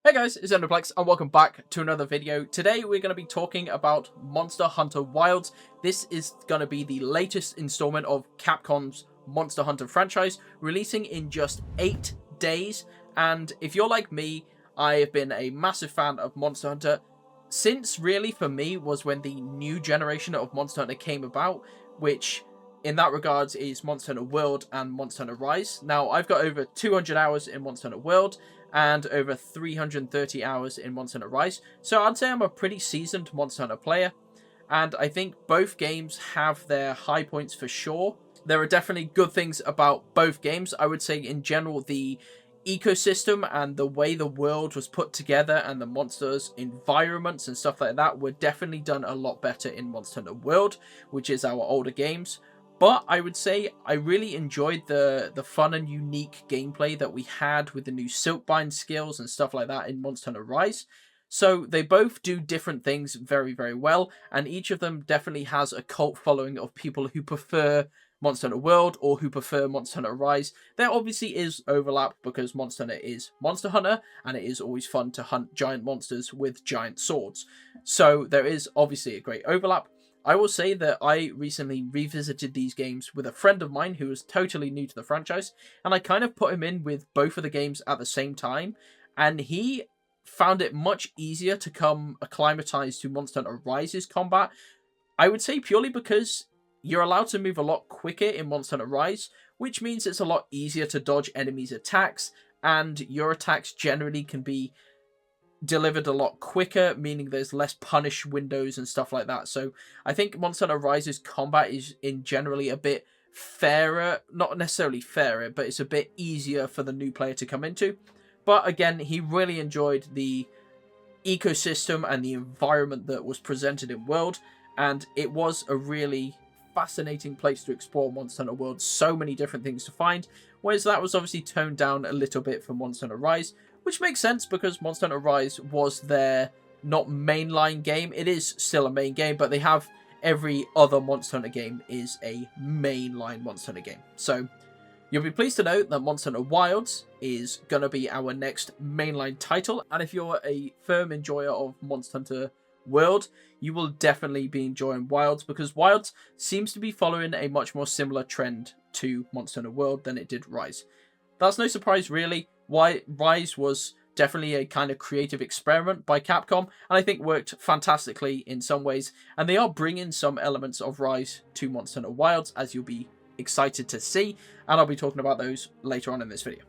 Hey guys, it's Ndoplex and welcome back to another video. Today we're going to be talking about Monster Hunter Wilds. This is going to be the latest installment of Capcom's Monster Hunter franchise, releasing in just 8 days. And if you're like me, I have been a massive fan of Monster Hunter since really for me was when the new generation of Monster Hunter came about, which in that regards is Monster Hunter World and Monster Hunter Rise. Now I've got over 200 hours in Monster Hunter World and over 330 hours in Monster Hunter Rise. So I'd say I'm a pretty seasoned Monster Hunter player, and I think both games have their high points for sure. There are definitely good things about both games. I would say in general the ecosystem and the way the world was put together and the monsters, environments and stuff like that were definitely done a lot better in Monster Hunter World, which is our older games. But I would say I really enjoyed the fun and unique gameplay that we had with the new Silkbind skills and stuff like that in Monster Hunter Rise. So they both do different things very, very well, and each of them definitely has a cult following of people who prefer Monster Hunter World or who prefer Monster Hunter Rise. There obviously is overlap because Monster Hunter is Monster Hunter, and it is always fun to hunt giant monsters with giant swords. So there is obviously a great overlap. I will say that I recently revisited these games with a friend of mine who was totally new to the franchise, and I kind of put him in with both of the games at the same time, and he found it much easier to come acclimatized to Monster Hunter Rise's combat. I would say purely because you're allowed to move a lot quicker in Monster Hunter Rise, which means it's a lot easier to dodge enemies' attacks, and your attacks generally can be delivered a lot quicker, meaning there's less punish windows and stuff like that. So I think Monster Hunter Rise's combat is in generally a bit fairer, not necessarily fairer, but it's a bit easier for the new player to come into. But again, he really enjoyed the ecosystem and the environment that was presented in World, and it was a really fascinating place to explore Monster Hunter World. So many different things to find, whereas that was obviously toned down a little bit for Monster Hunter Rise, which makes sense because Monster Hunter Rise was their not mainline game. It is still a main game, but they have every other Monster Hunter game is a mainline Monster Hunter game. So you'll be pleased to know that Monster Hunter Wilds is going to be our next mainline title. And if you're a firm enjoyer of Monster Hunter World, you will definitely be enjoying Wilds, because Wilds seems to be following a much more similar trend to Monster Hunter World than it did Rise. That's no surprise really. Why Rise was definitely a kind of creative experiment by Capcom, and I think worked fantastically in some ways, and they are bringing some elements of Rise to Monster Hunter Wilds, as you'll be excited to see, and I'll be talking about those later on in this video.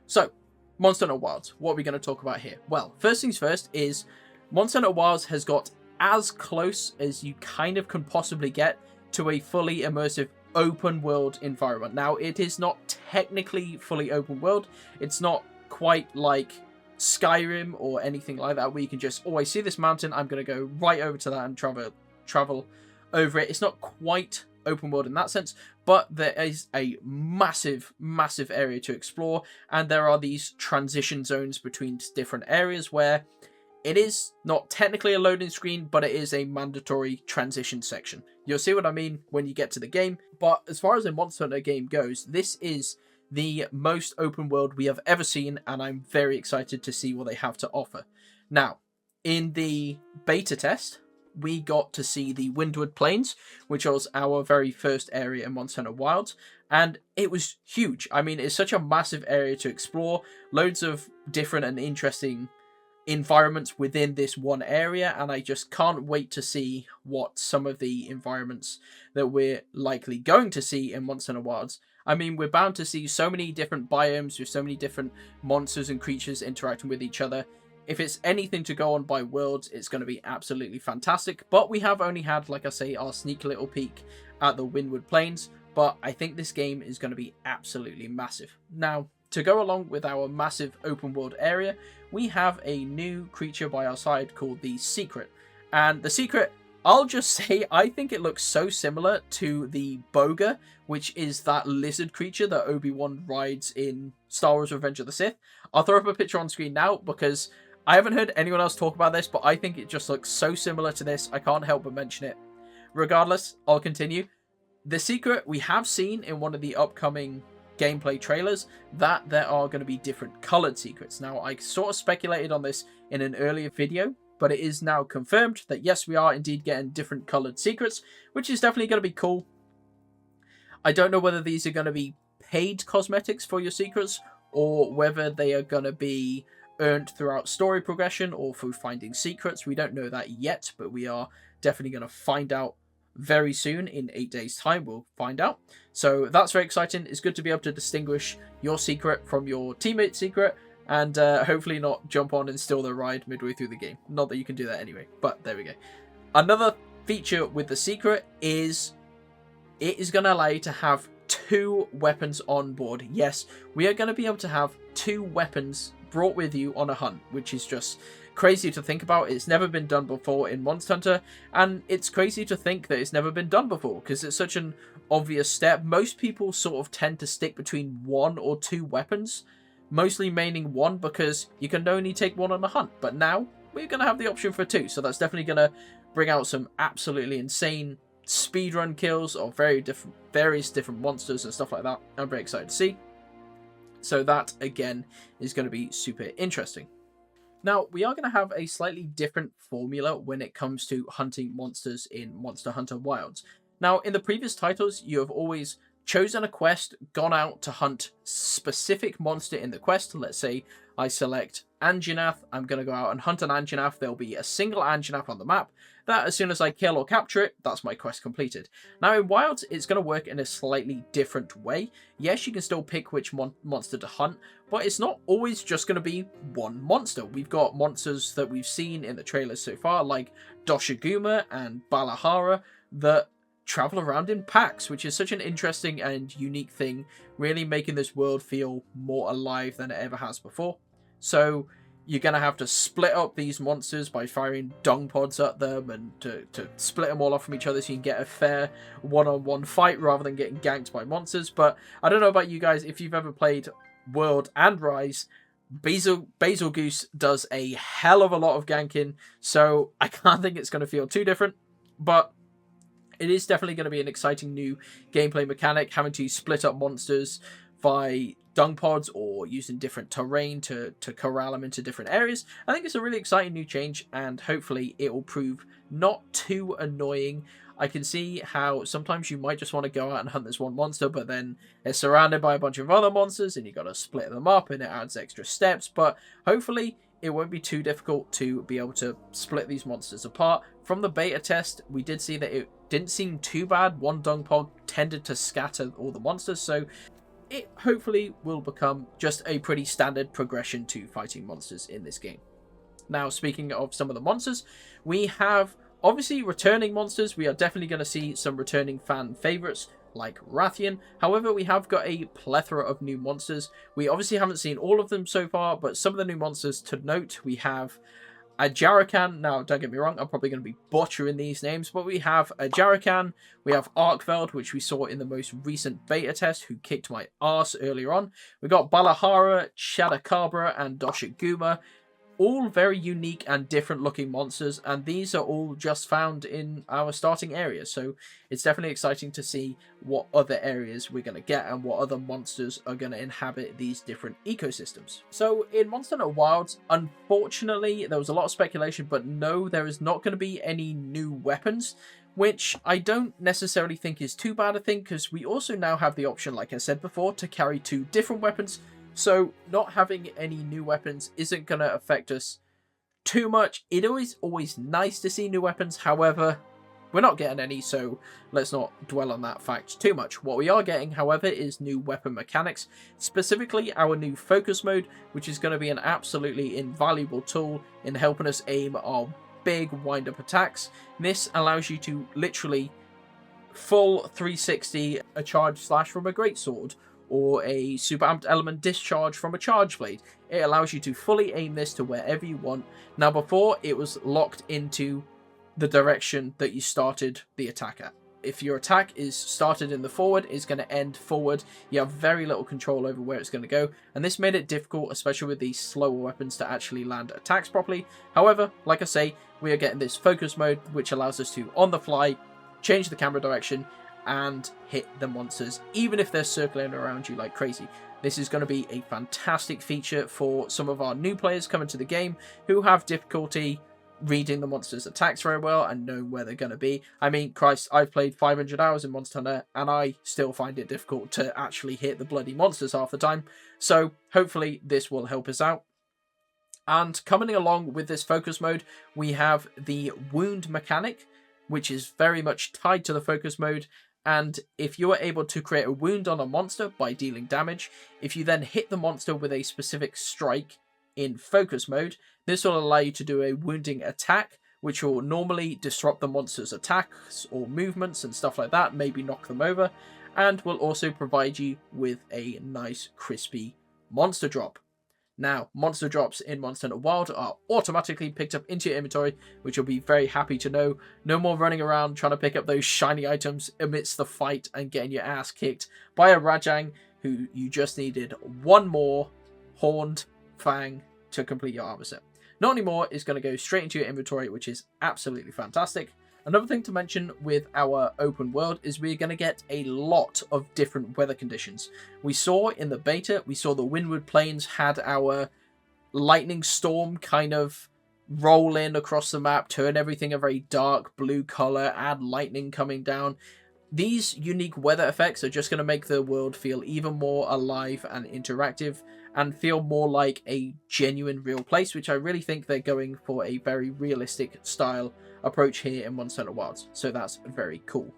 So, Monster Hunter Wilds, what are we going to talk about here? Well, first things first is Monster Hunter Wilds has got as close as you kind of can possibly get to a fully immersive open world environment. Now, it is not technically fully open world. It's not quite like Skyrim or anything like that, where you can just, oh, I see this mountain, I'm going to go right over to that and travel over it. It's not quite open world in that sense, but there is a massive area to explore, and there are these transition zones between different areas where it is not technically a loading screen, but it is a mandatory transition section. You'll see what I mean when you get to the game. But as far as a Monster Hunter game goes, this is the most open world we have ever seen, and I'm very excited to see what they have to offer. Now, in the beta test, we got to see the Windward Plains, which was our very first area in Monster Hunter Wilds, and it was huge. I mean, it's such a massive area to explore, loads of different and interesting environments within this one area, and I just can't wait to see what some of the environments that we're likely going to see in Monster Hunter Wilds. I mean, we're bound to see so many different biomes with so many different monsters and creatures interacting with each other. If it's anything to go on by Worlds, it's going to be absolutely fantastic. But we have only had, like I say, our sneaky little peek at the Windward Plains, but I think this game is going to be absolutely massive. Now, to go along with our massive open world area, we have a new creature by our side called the Seikret. And the Seikret, I'll just say, I think it looks so similar to the Boga, which is that lizard creature that Obi-Wan rides in Star Wars Revenge of the Sith. I'll throw up a picture on screen now because I haven't heard anyone else talk about this, but I think it just looks so similar to this, I can't help but mention it. Regardless, I'll continue. The Seikret we have seen in one of the upcoming gameplay trailers that there are going to be different colored secrets. Now, I sort of speculated on this in an earlier video, but it is now confirmed that yes, we are indeed getting different colored secrets, which is definitely going to be cool. I don't know whether these are going to be paid cosmetics for your secrets, or whether they are going to be earned throughout story progression or through finding secrets. We don't know that yet, but we are definitely going to find out very soon. In 8 days time we'll find out, so that's very exciting. It's good to be able to distinguish your secret from your teammate's secret, and hopefully not jump on and steal the ride midway through the game. Not that you can do that anyway, but there we go. Another feature with the secret is it is going to allow you to have 2 weapons on board. Yes, we are going to be able to have 2 weapons brought with you on a hunt, which is just crazy to think about. It's never been done before in Monster Hunter, and it's crazy to think that it's never been done before because it's such an obvious step. Most people sort of tend to stick between 1 or 2 weapons, mostly maining 1 because you can only take 1 on a hunt, but now we're going to have the option for 2, so that's definitely going to bring out some absolutely insane speedrun kills of various different monsters and stuff like that. I'm very excited to see. So that again is going to be super interesting. Now, we are going to have a slightly different formula when it comes to hunting monsters in Monster Hunter Wilds. Now, in the previous titles, you have always chosen a quest, gone out to hunt specific monster in the quest. Let's say I select Anjanath. I'm going to go out and hunt an Anjanath. There'll be a single Anjanath on the map that as soon as I kill or capture it, that's my quest completed. Now in Wilds, it's going to work in a slightly different way. Yes, you can still pick which monster to hunt, but it's not always just going to be one monster. We've got monsters that we've seen in the trailers so far, like Doshiguma and Balahara, that travel around in packs, which is such an interesting and unique thing, really making this world feel more alive than it ever has before. So you're going to have to split up these monsters by firing dung pods at them and to split them all off from each other so you can get a fair one-on-one fight rather than getting ganked by monsters. But I don't know about you guys, if you've ever played World and Rise, Basil Goose does a hell of a lot of ganking, so I can't think it's going to feel too different. But it is definitely going to be an exciting new gameplay mechanic, having to split up monsters by dung pods or using different terrain to corral them into different areas. I think it's a really exciting new change, and hopefully it will prove not too annoying. I can see how sometimes you might just want to go out and hunt this one monster, but then it's surrounded by a bunch of other monsters and you got to split them up and it adds extra steps. But hopefully it won't be too difficult to be able to split these monsters apart. From the beta test, we did see that it didn't seem too bad. One dung pod tended to scatter all the monsters, so it hopefully will become just a pretty standard progression to fighting monsters in this game. Now, speaking of some of the monsters, we have obviously returning monsters. We are definitely going to see some returning fan favorites like Rathian. However, we have got a plethora of new monsters. We obviously haven't seen all of them so far, but some of the new monsters to note, we have Ajarakan. Now, don't get me wrong, I'm probably going to be butchering these names, but we have Ajarakan, we have Arkveld, which we saw in the most recent beta test, who kicked my ass earlier on. We got Balahara, Shadakabra, and Doshiguma. All very unique and different looking monsters, and these are all just found in our starting area, so it's definitely exciting to see what other areas we're going to get and what other monsters are going to inhabit these different ecosystems. So in Monster Hunter Wilds, unfortunately, there was a lot of speculation, but no, there is not going to be any new weapons, which I don't necessarily think is too bad a thing, because we also now have the option, like I said before, to carry 2 different weapons. So not having any new weapons isn't going to affect us too much. It is always nice to see new weapons. However, we're not getting any, so let's not dwell on that fact too much. What we are getting, however, is new weapon mechanics, specifically our new focus mode, which is going to be an absolutely invaluable tool in helping us aim our big wind-up attacks. This allows you to literally full 360 a charge slash from a greatsword, or a super amped element discharge from a charge blade. It allows you to fully aim this to wherever you want. Now, before, it was locked into the direction that you started the attack at. If your attack is started in the forward, it's going to end forward. You have very little control over where it's going to go, and this made it difficult, especially with these slower weapons, to actually land attacks properly. However, like I say, we are getting this focus mode, which allows us to, on the fly, change the camera direction and hit the monsters, even if they're circling around you like crazy. This is going to be a fantastic feature for some of our new players coming to the game who have difficulty reading the monsters' attacks very well and knowing where they're going to be. I mean, Christ, I've played 500 hours in Monster Hunter and I still find it difficult to actually hit the bloody monsters half the time. So hopefully this will help us out. And coming along with this focus mode, we have the wound mechanic, which is very much tied to the focus mode. And if you are able to create a wound on a monster by dealing damage, if you then hit the monster with a specific strike in focus mode, this will allow you to do a wounding attack, which will normally disrupt the monster's attacks or movements and stuff like that, maybe knock them over, and will also provide you with a nice crispy monster drop. Now, monster drops in Monster Hunter Wild are automatically picked up into your inventory, which you'll be very happy to know. No more running around trying to pick up those shiny items amidst the fight and getting your ass kicked by a Rajang who you just needed one more horned fang to complete your armor set. Not anymore, is going to go straight into your inventory, which is absolutely fantastic. Another thing to mention with our open world is we're going to get a lot of different weather conditions. We saw in the beta, we saw the Windward Plains had our lightning storm kind of roll in across the map, turn everything a very dark blue color, add lightning coming down. These unique weather effects are just going to make the world feel even more alive and interactive and feel more like a genuine real place, which I really think they're going for a very realistic style approach here in Monster Hunter Wilds, so that's very cool.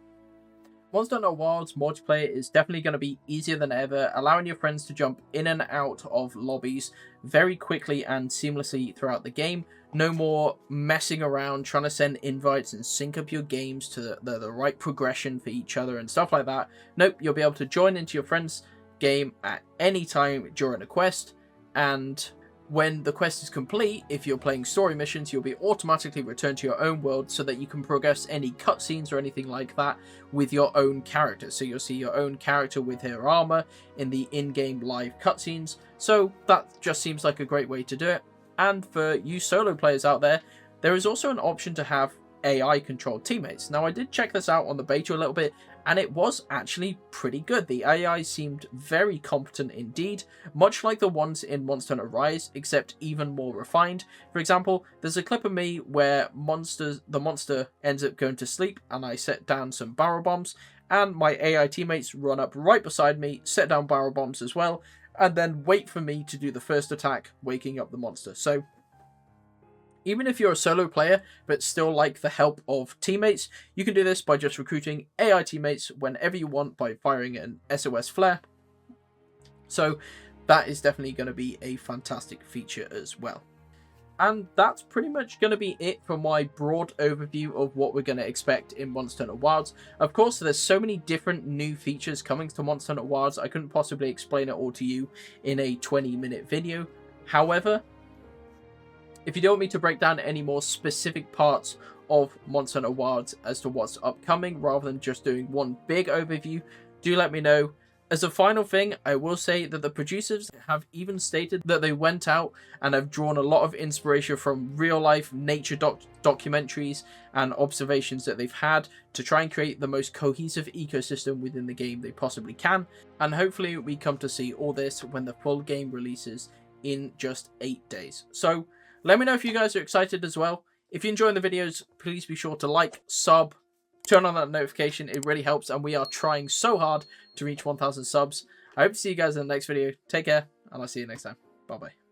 Monster Hunter Wilds multiplayer is definitely going to be easier than ever, allowing your friends to jump in and out of lobbies very quickly and seamlessly throughout the game. No more messing around trying to send invites and sync up your games to the right progression for each other and stuff like that. Nope, you'll be able to join into your friend's game at any time during a quest, and when the quest is complete, if you're playing story missions, you'll be automatically returned to your own world so that you can progress any cutscenes or anything like that with your own character. So you'll see your own character with her armor in the in-game live cutscenes. So that just seems like a great way to do it. And for you solo players out there, there is also an option to have AI-controlled teammates. Now, I did check this out on the beta a little bit, and it was actually pretty good. The AI seemed very competent indeed, much like the ones in Monster Hunter Rise, except even more refined. For example, there's a clip of me where the monster ends up going to sleep, and I set down some barrel bombs, and my AI teammates run up right beside me, set down barrel bombs as well, and then wait for me to do the first attack, waking up the monster. So even if you're a solo player, but still like the help of teammates, you can do this by just recruiting AI teammates whenever you want by firing an SOS flare. So that is definitely going to be a fantastic feature as well. And that's pretty much going to be it for my broad overview of what we're going to expect in Monster Hunter Wilds. Of course, there's so many different new features coming to Monster Hunter Wilds, I couldn't possibly explain it all to you in a 20-minute video. However, if you don't want me to break down any more specific parts of Monster Hunter Wilds as to what's upcoming, rather than just doing one big overview, do let me know. As a final thing, I will say that the producers have even stated that they went out and have drawn a lot of inspiration from real-life nature documentaries and observations that they've had to try and create the most cohesive ecosystem within the game they possibly can. And hopefully we come to see all this when the full game releases in just 8 days. So let me know if you guys are excited as well. If you're enjoying the videos, please be sure to like, sub, turn on that notification. It really helps, and we are trying so hard to reach 1,000 subs. I hope to see you guys in the next video. Take care, and I'll see you next time. Bye-bye.